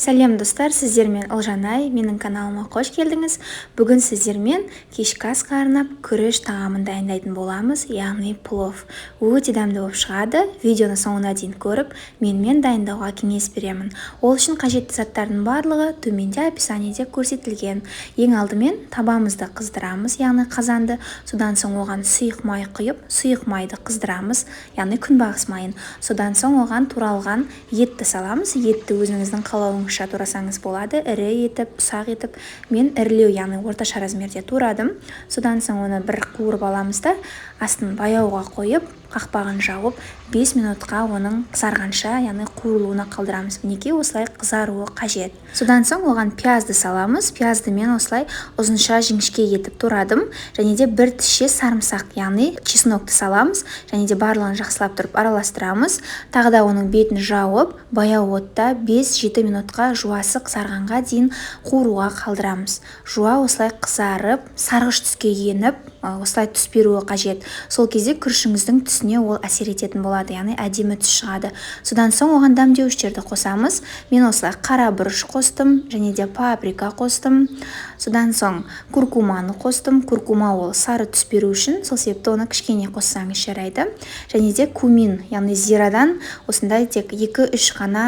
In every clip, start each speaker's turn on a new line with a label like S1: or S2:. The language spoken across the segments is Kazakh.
S1: Сәлем достар, сіздермен Ұлжанай, менің каналыма қош келдіңіз. Бүгін сіздермен кешкі асқа арнап күріш тағамын дайындайтын боламыз, яғни плов. Өте дәмді болып шығады. Видеоны соңына дейін көріп, менімен дайындауға кеңес беремін. Ол үшін қажетті заттардың барлығы төменде описаниеде көрсетілген. Ең алдымен табамызды қыздырамыз, яғни қазанды. Содан соң оған сұйық май құйып, сұйық майды қыздырамыз, яғни күнбағыс майын. Содан соң оған туралған етті саламыз. Етті өзіңіздің қалауыңызша турасаңыз болады, ірі етіп, ұсақ етіп. Мен ірілеу, яғни орташа размерде турадым. Содан соң оны бір қуырып аламыз да, астын баяуға қойып, қақпағын жауып, 5 минутқа оның қызарғанша, яғни қуырылуына қалдырамыз. Мінекей осылай қызаруы қажет. Содан соң оған пиязды саламыз. Пиязды мен осылай ұзынша жіңішке етіп турадым. Және де бір тіше сарымсақ, яғни чеснокты саламыз. Және де барлығын жақсылап тұрып араластырамыз. Тағы да оның бетін жауып, баяу отта 5-7 минутқа жуасы қызарғанға дейін қуыруға қалдырамыз. Жуа осылай қызарып, сарғыш түске еніп, осылай түс беруі қажет. Сол кезде күрішіңіздің түсіне ол әсер ететін болады, яғни әдемі түс шығады. Содан соң оған дәмдеуіштерді қосамыз. Мен осылай қара бұрыш қостым, және де паприка қостым. Содан соң куркуманы қостым. Куркума ол сары түс беру үшін, сол себепті оны кішкене қоссаңыз жарайды. Және де кумин, яғни зирадан осындай тек 2-3 ғана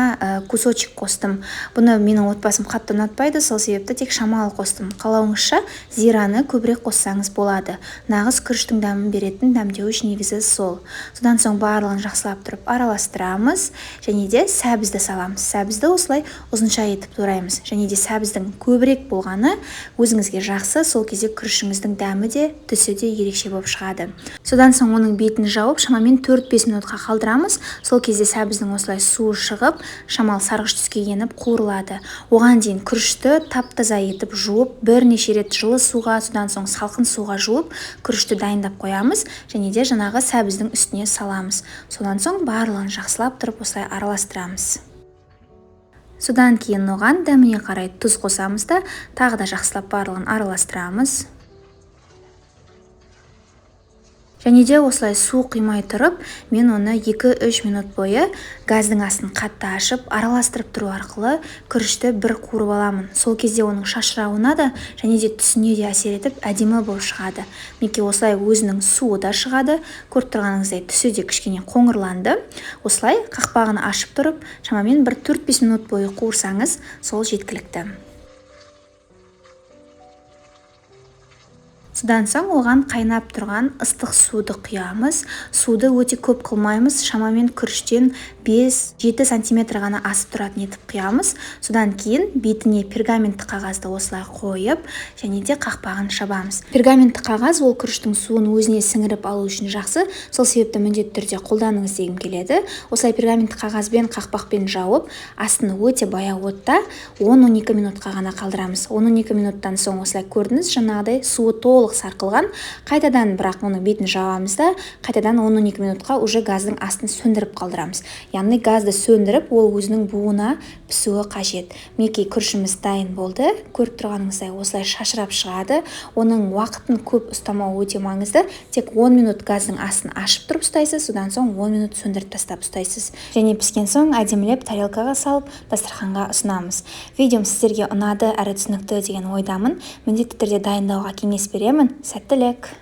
S1: кусочек қостым. Бұны менің отбасым қатты ұнатпайды, сол себепті тек шамалы қостым. Қалауыңызша зираны көбірек қоссаңыз болады. Нағыз күріштің дәмін беретін дәмдеуіш негізі сол. Содан соң барлығын жақсылап тұрып араластырамыз. Және де сәбізді саламыз. Сәбізді осылай ұзынша етіп тураймыз. Және де сәбіздің көбірек болғаны өзіңізге жақсы, сол кезде күрішіңіздің дәмі де, түсі де ерекше болып шығады. Содан соң оның бетін жауып, шамамен 4-5 минутқа қалдырамыз. Сол кезде сәбіздің осылай суы шығып, шамал сарғыш түске еніп қуырылады. Оған дейін күрішті тап-таза етіп жуып, бірнеше рет жылы суға, содан соң салқын суға жуып, күрішті дайындап қоямыз. Және де жаңағы сәбіздің үстіне саламыз. Содан соң барлығын жақсылап тұрып осылай араластырамыз. Содан кейін оған дәміне қарай тұз қосамыз да, тағы да жақсылап барлығын араластырамыз. Және де осылай су қимай тұрып, мен оны 2-3 минут бойы газдың астын қатты ашып, араластырып тұру арқылы күрішті бір қуырып аламын. Сол кезде оның шашырауына да, және де түсіне де әсер етіп, әдемі болып шығады. Мінекей осылай өзінің суы да шығады. Көріп тұрғаныңыздай түсі де кішкене қоңырланды. Осылай қақпағын ашып тұрып, шамамен бір 4-5 минут бойы қуырсаңыз, сол жеткілікті. Содан соң оған қайнап тұрған ыстық суды құямыз. Суды өте көп қылмаймыз, шамамен күріштен 5-7 сантиметр ғана асып тұратын етіп құямыз. Содан кейін бетіне пергаментті қағазды осылай қойып, және де қақпағын шабамыз. Пергаментті қағаз ол күріштің суын өзіне сіңіріп алу үшін жақсы, сол себепті міндетті түрде қолданыңыз дегім келеді. Осылай пергаментті қағазбен қақпақпен жауып, астын өте баяу отта 10-12 минутқа ғана қалдырамыз. 10-12 минуттан соң осылай көрдіңіз, жаңағыдай суы толық сарқылған. Қайтадан бірақ оның бетін жауамыз да, қайтадан 10-12 минутқа уже газдың астын сөндіріп қалдырамыз. Яғни газды сөндіріп, ол өзінің буына пісуі қажет. Мінекей күрішіміз дайын болды. Көріп тұрғаныңыздай осылай шашырап шығады. Оның уақытын көп ұстамау өте маңызды. Тек 10 минут газдың астын ашып тұрып ұстайсыз, содан соң 10 минут сөндіріп тастап ұстайсыз. Және піскен соң әдемілеп тарелкаға салып, дастарханға ұсынамыз. Видеом сіздерге ұнады әрі түсінікті деген ойдамын. Міндетті түрде дайындауға кеңес беремін. Сәттілік!